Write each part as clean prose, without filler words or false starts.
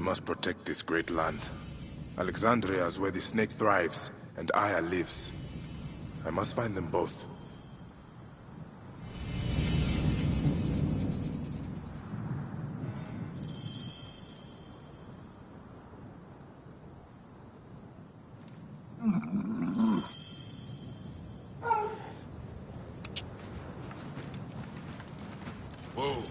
must protect this great land. Alexandria is where the snake thrives, and Aya lives. I must find them both. Whoa.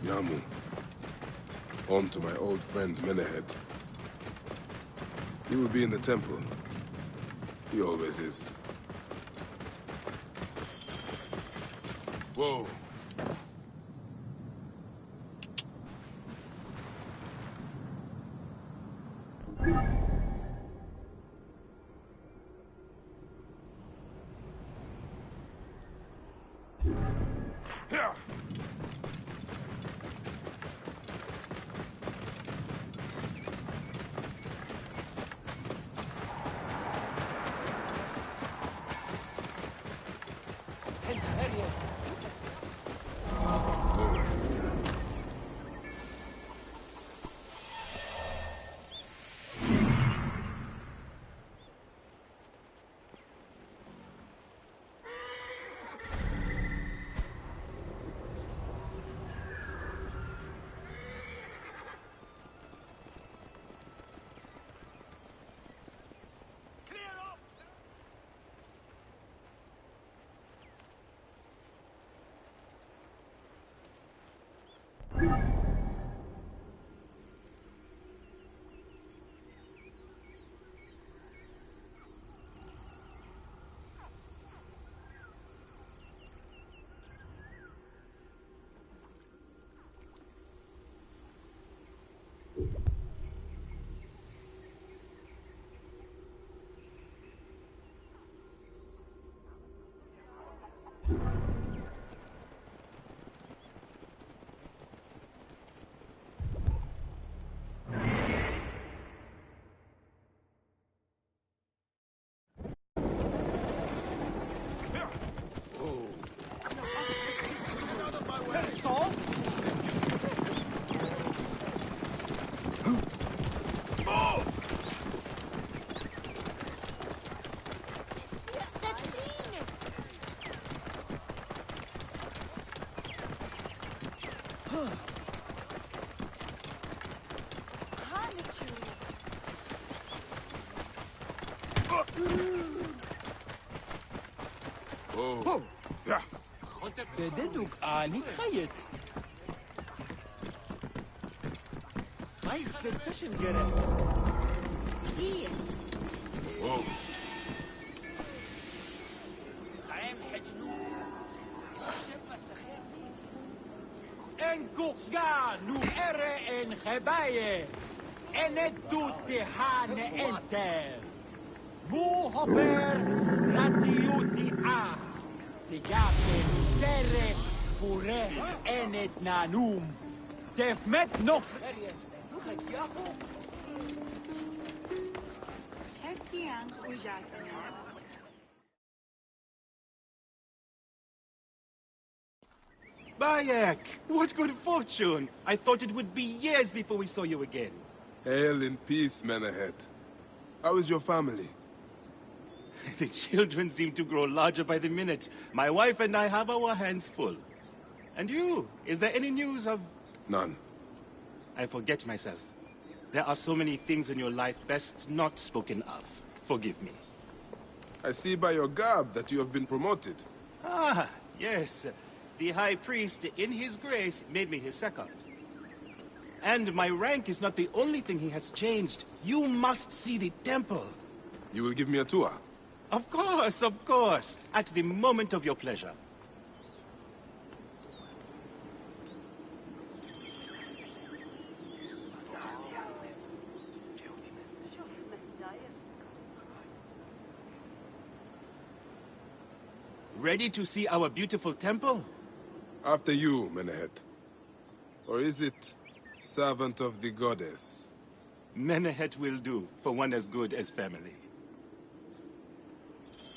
Yamu. Home to my old friend Menehet. He will be in the temple. He always is. Whoa. Oh. Yeah. بددك آني خيط. خيط بالسشن جرى. Oh. انكو نو ارى ان خبايه انتو تهان انت مو هبر راديوتي تجاكن ترى فوره انت نانوم تفمت نوف Bayek! What good fortune! I thought it would be years before we saw you again. Hail in peace, Menahet. How is your family? The children seem to grow larger by the minute. My wife and I have our hands full. And you? Is there any news of... None. I forget myself. There are so many things in your life best not spoken of. Forgive me. I see by your garb that you have been promoted. Ah, yes. The High Priest, in his grace, made me his second. And my rank is not the only thing he has changed. You must see the temple. You will give me a tour? Of course, of course. At the moment of your pleasure. Ready to see our beautiful temple? After you, Menahet. Or is it servant of the goddess? Menahet will do, for one as good as family.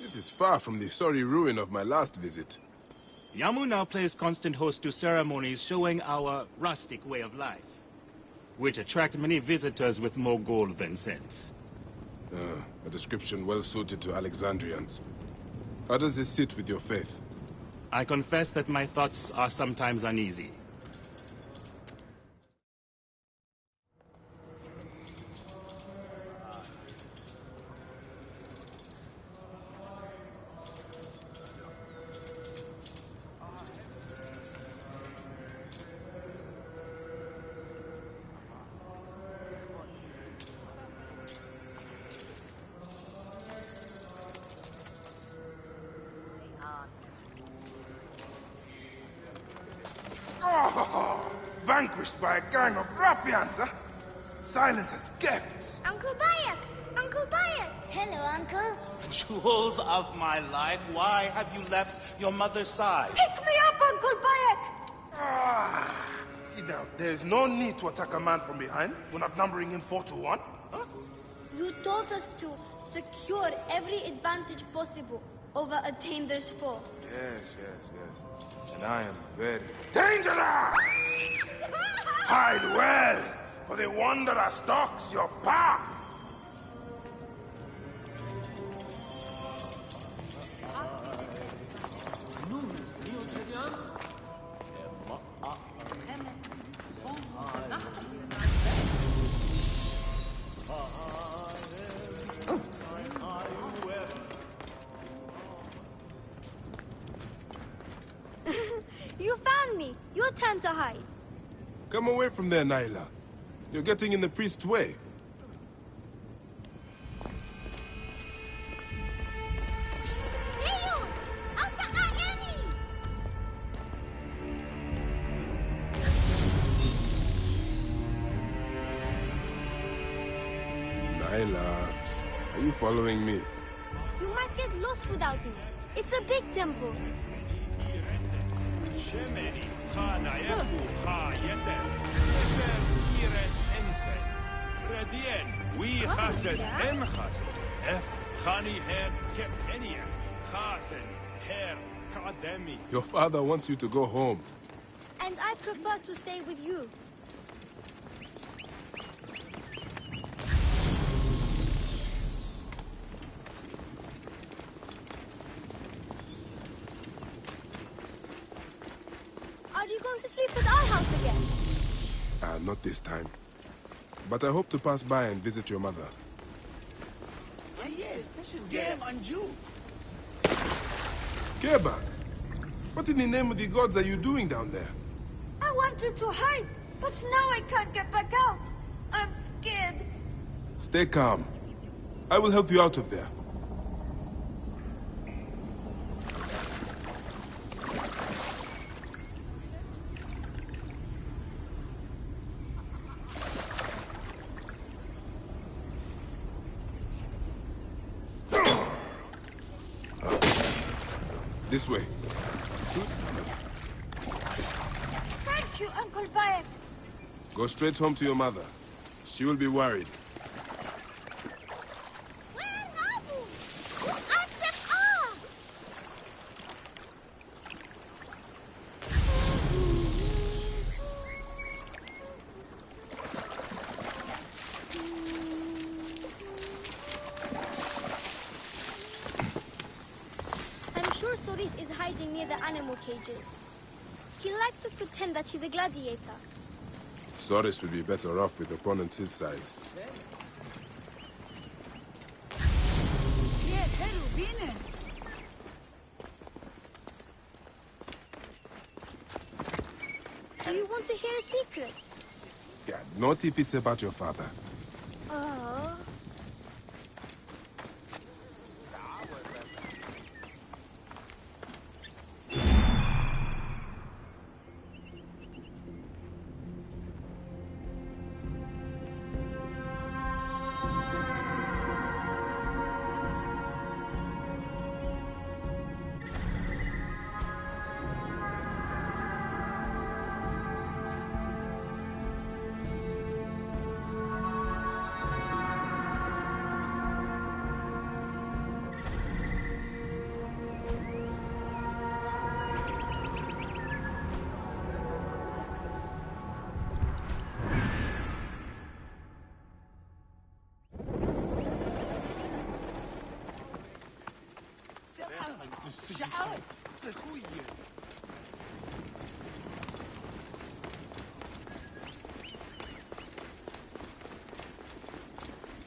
This is far from the sorry ruin of my last visit. Yamu now plays constant host to ceremonies showing our rustic way of life, which attract many visitors with more gold than sense. A description well suited to Alexandrians. How does this sit with your faith? I confess that my thoughts are sometimes uneasy. Vanquished by a gang of ruffians, huh? Silent as gifts. Uncle Bayek! Uncle Bayek! Hello, Uncle. Jewels of my life, why have you left your mother's side? Pick me up, Uncle Bayek! Sit down. There's no need to attack a man from behind. We're not numbering him 4 to 1. Huh? You told us to secure every advantage possible over a Tander's foe. Yes. And I am very dangerous! Hide well, for the wanderer stalks your path. You found me. Your turn to hide. Come away from there, Naila. You're getting in the priest's way. Naila, are you following me? You might get lost without me. It's a big temple. Your father wants you to go home. And I prefer to stay with you. Are you going to sleep at our house again? Not this time. But I hope to pass by and visit your mother. Yes, game and you. Keba, what in the name of the gods are you doing down there? I wanted to hide, but now I can't get back out. I'm scared. Stay calm. I will help you out of there. This way. Thank you, Uncle Bayek. Go straight home to your mother. She will be worried. Soris is hiding near the animal cages. He likes to pretend that he's a gladiator. Soris would be better off with opponents his size. Do you want to hear a secret? Yeah, not if it's about your father. Oh.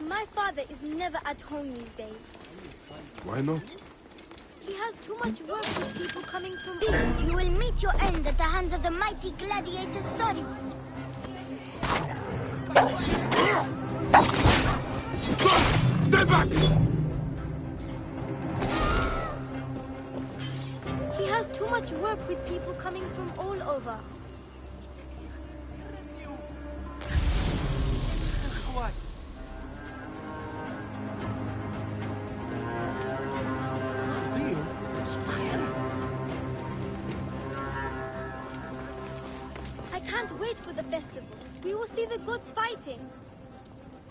My father is never at home these days. Why not? He has too much work with people coming from East. You will meet your end at the hands of the mighty gladiator Soris. Stay back! He has too much work with people coming from all over. I can't wait for the festival. We will see the gods fighting.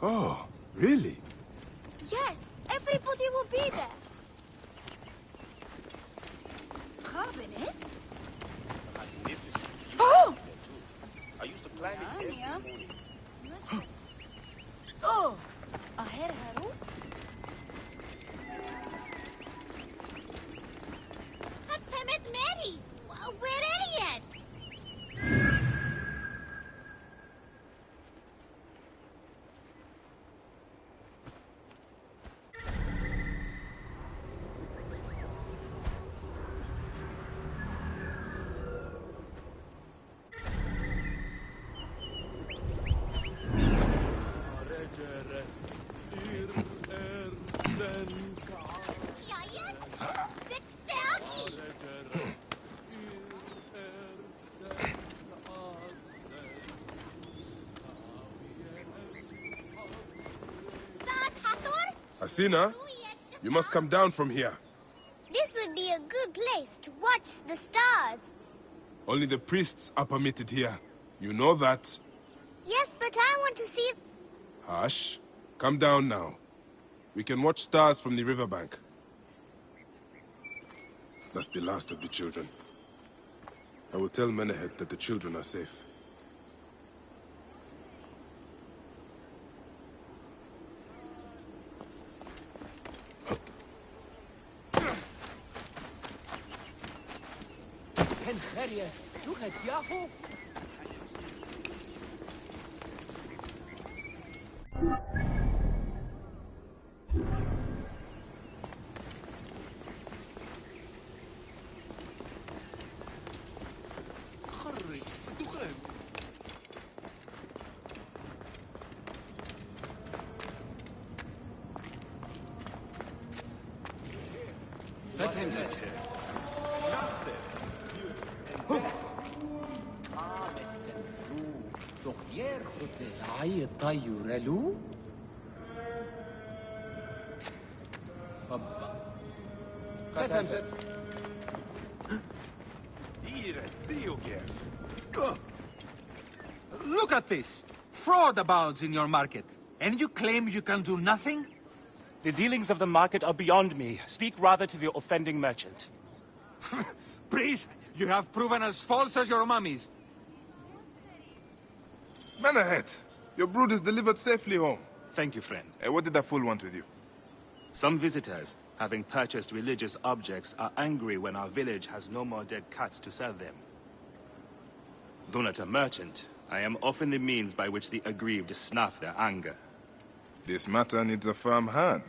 Oh, really? Yes, everybody will be there. Oh! I used to plan it every morning. Oh! Aher Haru? Hatemet Mary! We're idiot! Asina, you must come down from here. This would be a good place to watch the stars. Only the priests are permitted here. You know that. Yes, but I want to see... Hush. Come down now. We can watch stars from the riverbank. That's the last of the children. I will tell Menehet that the children are safe. Let him sit here. Look at this! Fraud abounds in your market. And you claim you can do nothing? The dealings of the market are beyond me. Speak rather to the offending merchant. Priest, you have proven as false as your mummies. Menahet, your brood is delivered safely home. Thank you, friend. What did that fool want with you? Some visitors, having purchased religious objects, are angry when our village has no more dead cats to sell them. Though not a merchant, I am often the means by which the aggrieved snuff their anger. This matter needs a firm hand.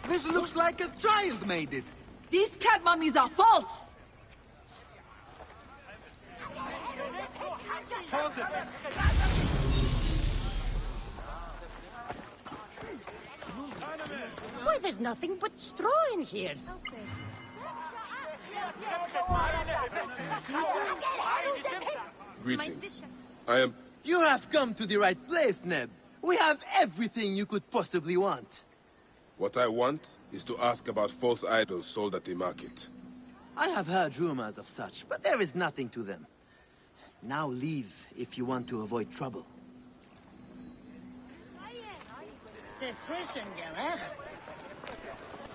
This looks like a child made it. These cat mummies are false! Why, there's nothing but straw in here. Greetings. I am... You have come to the right place, Neb. We have everything you could possibly want. What I want is to ask about false idols sold at the market. I have heard rumors of such, but there is nothing to them. Now leave if you want to avoid trouble. Decision, Gerech.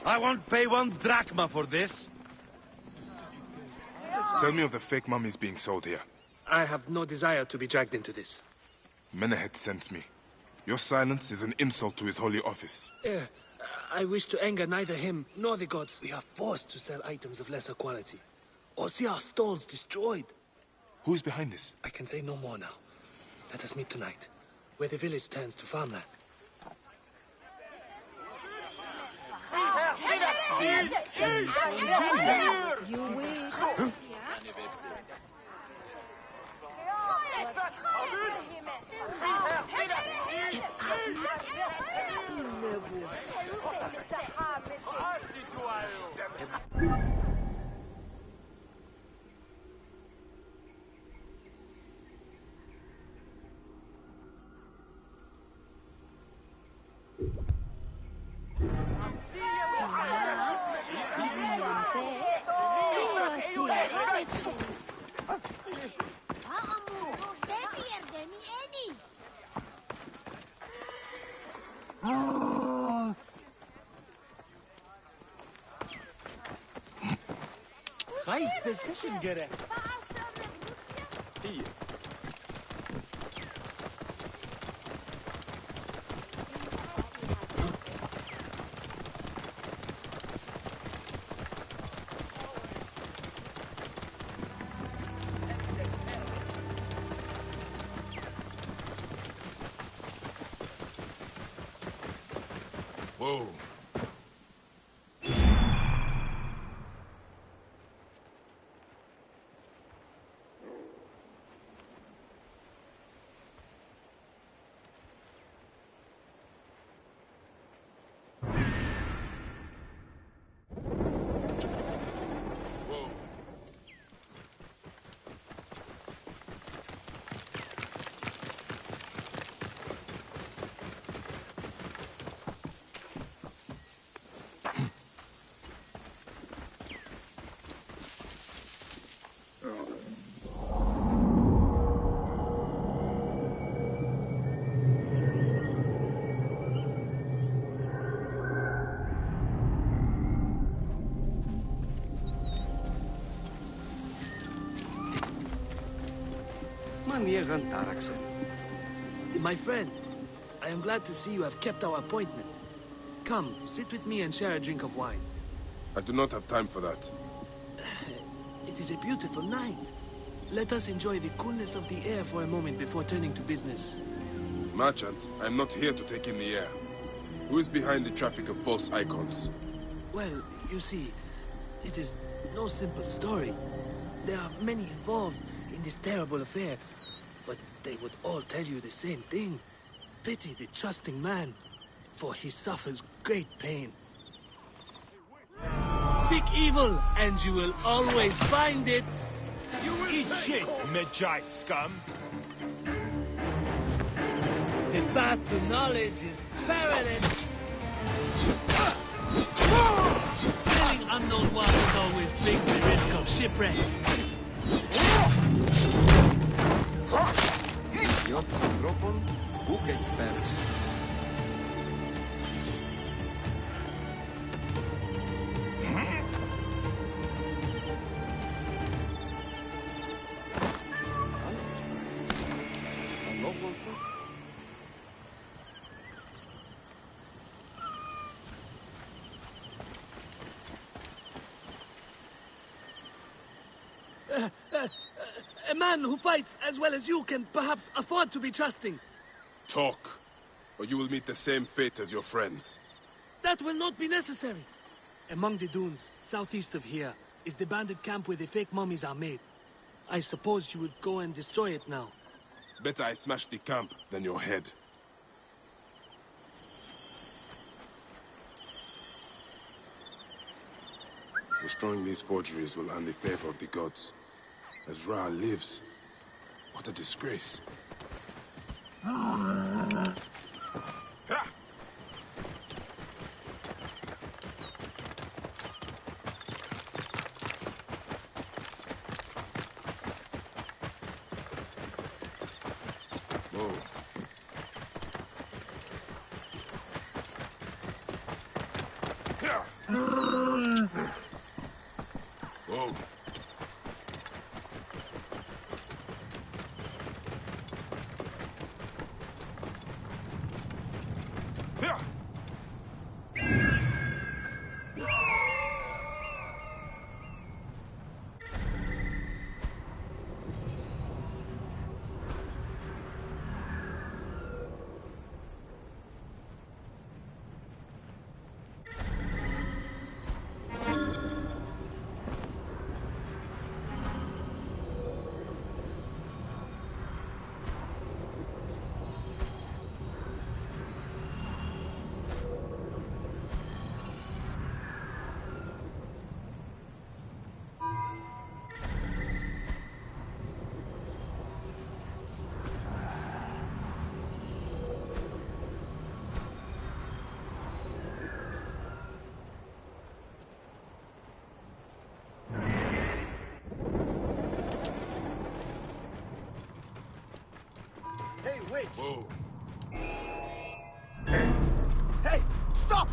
I won't pay 1 drachma for this. Tell me of the fake mummies being sold here. I have no desire to be dragged into this. Menahet sent me. Your silence is an insult to his holy office. I wish to anger neither him nor the gods. We are forced to sell items of lesser quality, or see our stalls destroyed. Who is behind this? I can say no more now. Let us meet tonight, where the village turns to farmland. You wish. Right decision, Gerech. Whoa. My friend, I am glad to see you have kept our appointment. Come, sit with me and share a drink of wine. I do not have time for that. It is a beautiful night. Let us enjoy the coolness of the air for a moment before turning to business. Merchant, I am not here to take in the air. Who is behind the traffic of false icons? Well, you see, it is no simple story. There are many involved in this terrible affair, but they would all tell you the same thing. Pity the trusting man, for he suffers great pain. Seek evil, and you will always find it. You will eat shit, Magi scum! The path to knowledge is perilous. Sailing unknown waters always brings the risk of shipwreck. A man who fights as well as you can perhaps afford to be trusting. Talk, or you will meet the same fate as your friends. That will not be necessary. Among the dunes, southeast of here, is the bandit camp where the fake mummies are made. I suppose you would go and destroy it now. Better I smash the camp than your head. Destroying these forgeries will earn the favor of the gods. As Ra lives, what a disgrace. Hey, wait! Whoa. Hey, stop!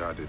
guarded.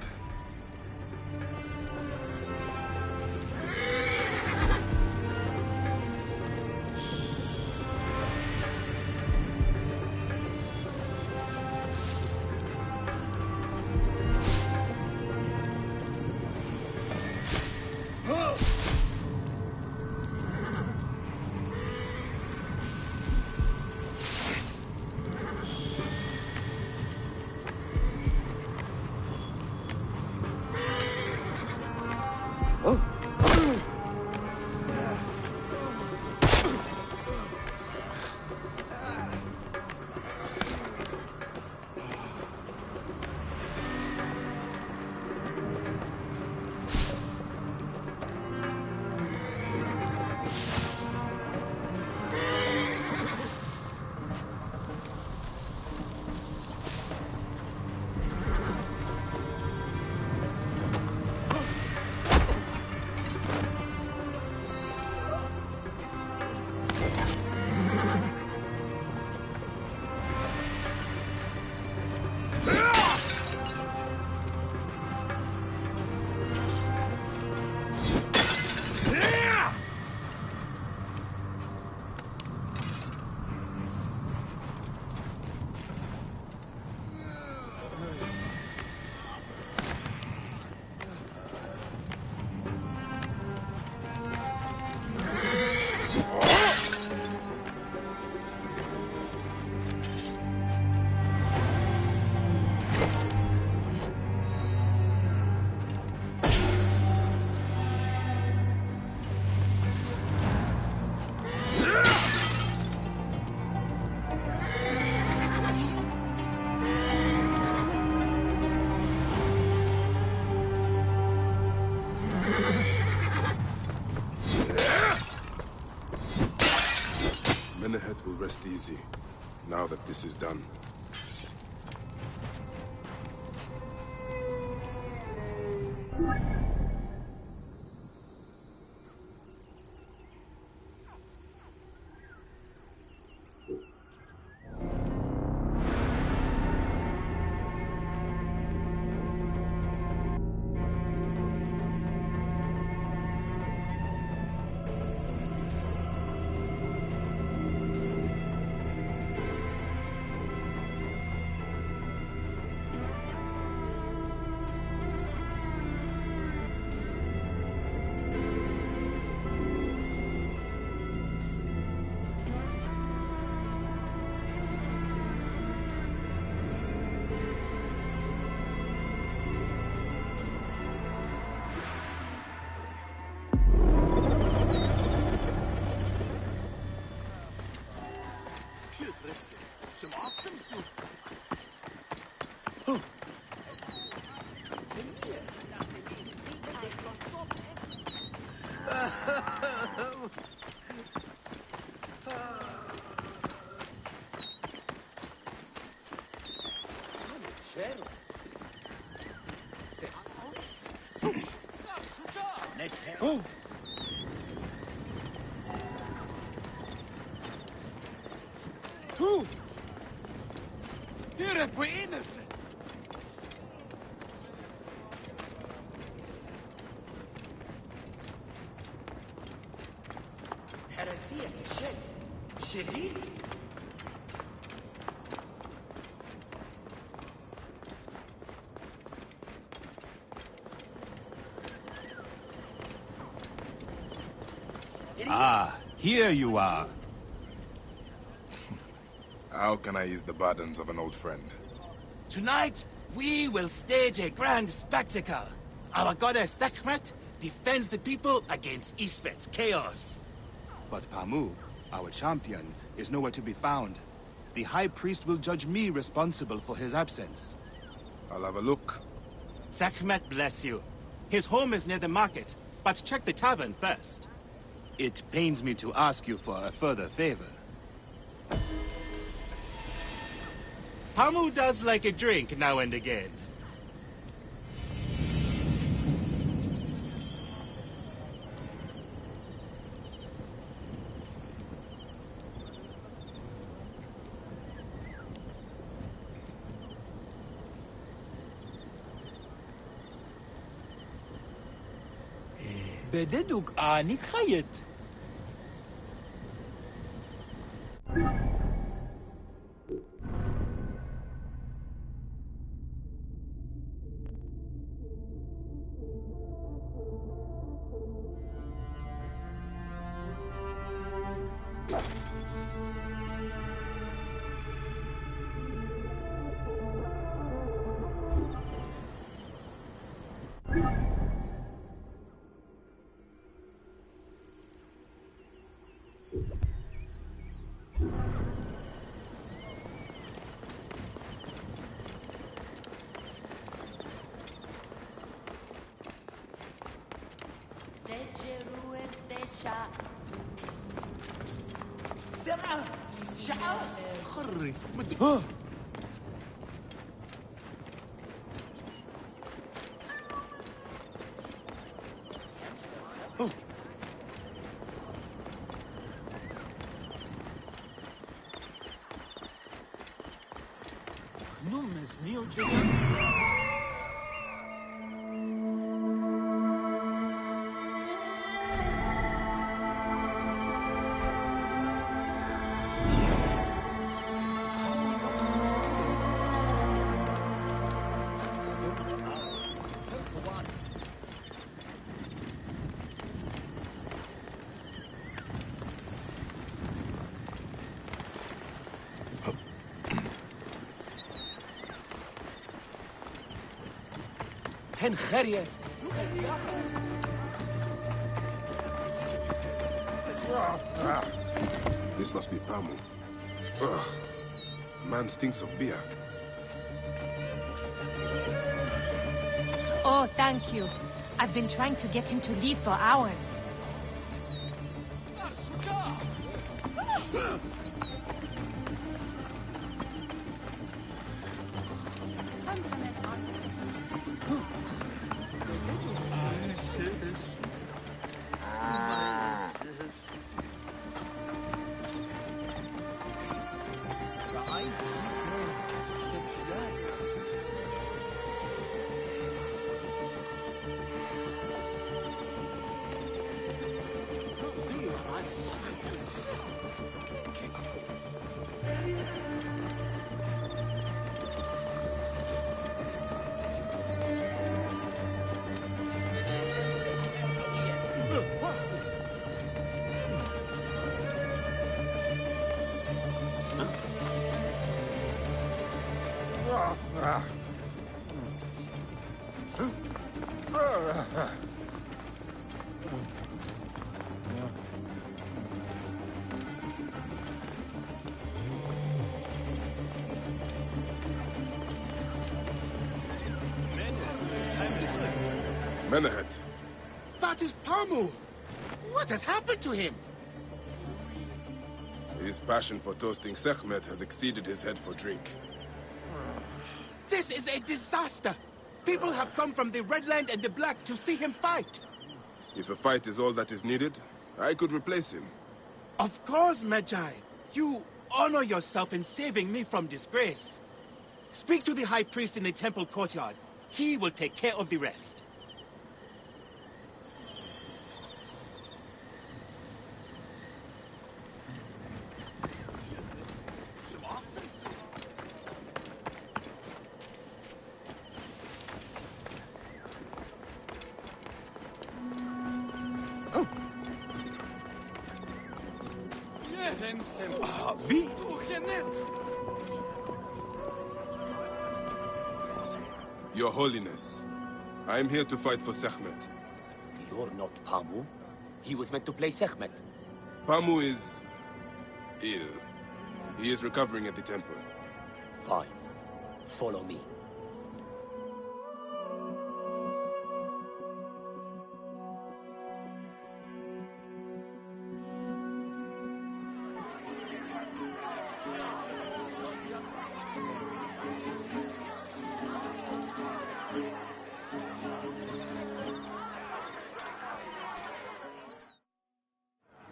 Menehet will rest easy, now that this is done. Oh! Who? You're innocent! Ah, here you are. How can I ease the burdens of an old friend? Tonight, we will stage a grand spectacle. Our goddess Sekhmet defends the people against Isfet's chaos. But Pamu, our champion, is nowhere to be found. The High Priest will judge me responsible for his absence. I'll have a look. Sekhmet bless you. His home is near the market, but check the tavern first. It pains me to ask you for a further favor. Pamu does like a drink now and again. بددك آني خيط. خري هن خريت. This must be Pamu. Ugh. Man stinks of beer. Oh, thank you. I've been trying to get him to leave for hours. Menahet. That is Pamu! What has happened to him? His passion for toasting Sekhmet has exceeded his head for drink. This is a disaster! People have come from the Red Land and the Black to see him fight. If a fight is all that is needed, I could replace him. Of course, Magi. You honor yourself in saving me from disgrace. Speak to the High Priest in the temple courtyard. He will take care of the rest. Your Holiness, I am here to fight for Sekhmet. You're not Pamu. He was meant to play Sekhmet. Pamu is ill. He is recovering at the temple. Fine. Follow me.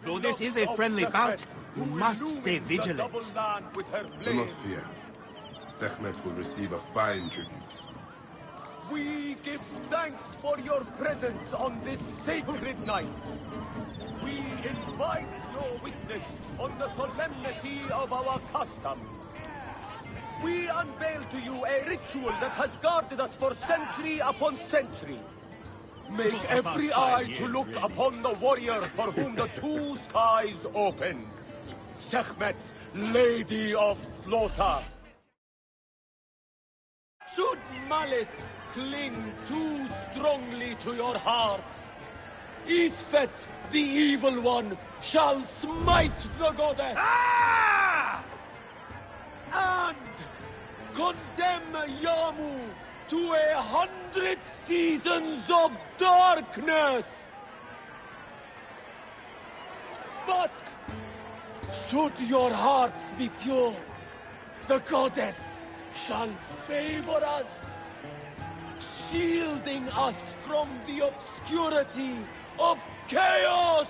Though this is a friendly bout, you must stay vigilant. Do not fear. Sekhmet will receive a fine tribute. We give thanks for your presence on this sacred night. We invite your witness on the solemnity of our customs. We unveil to you a ritual that has guarded us for century upon century. Make every eye to look upon the warrior for whom the two skies open. Sekhmet, Lady of Slaughter. Should malice cling too strongly to your hearts, Isfet, the evil one, shall smite the goddess. And condemn Yamu to 100 seasons of darkness. But should your hearts be pure, the goddess shall favor us, shielding us from the obscurity of chaos.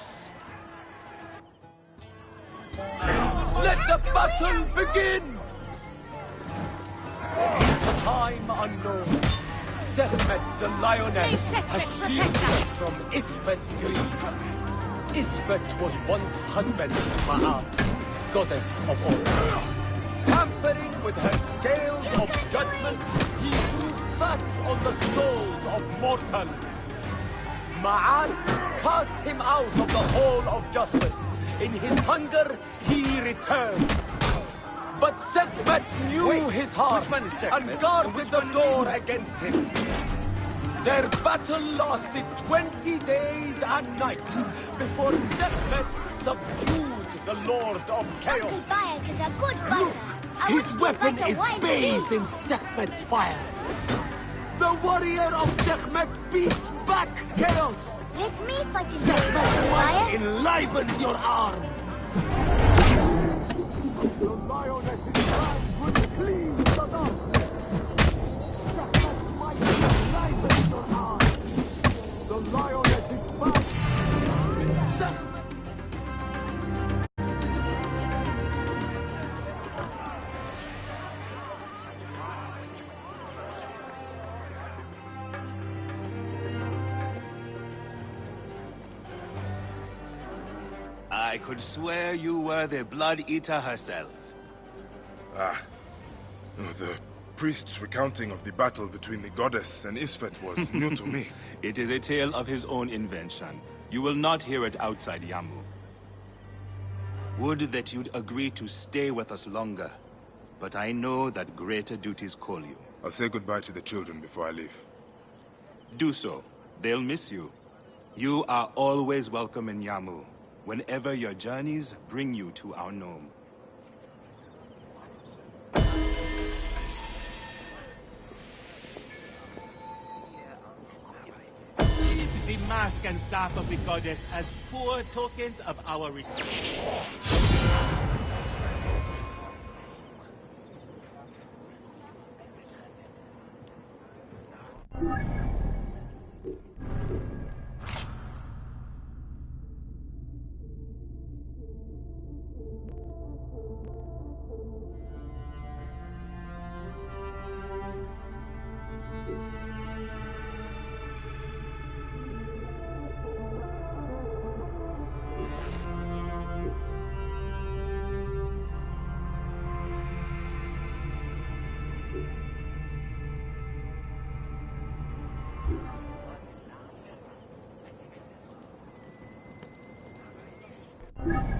Let the battle begin! Time unknown, Sekhmet the lioness has shielded us from Isfet's greed. Isfet was once husband to Ma'at, goddess of all. Tampering with her scales of judgment, he grew fat on the souls of mortals. Ma'at cast him out of the hall of justice. In his hunger, he returned. But Sekhmet knew his heart and guarded the door against him. Their battle lasted 20 days and nights before Sekhmet subdued the Lord of Chaos. Uncle Bayek is a good fighter. His weapon is bathed in Sekhmet's fire. The warrior of Sekhmet beats back chaos. Let me fight in Sekhmet's might enliven your arm. The lioness is back with clean the dust. Sekhmet's might enliven your arm. The lioness is back. I could swear you were the Blood Eater herself. The priest's recounting of the battle between the goddess and Isfet was new to me. It is a tale of his own invention. You will not hear it outside Yamu. Would that you'd agree to stay with us longer, but I know that greater duties call you. I'll say goodbye to the children before I leave. Do so. They'll miss you. You are always welcome in Yamu, whenever your journeys bring you to our Nome. The mask and staff of the goddess as poor tokens of our respect. Bayek.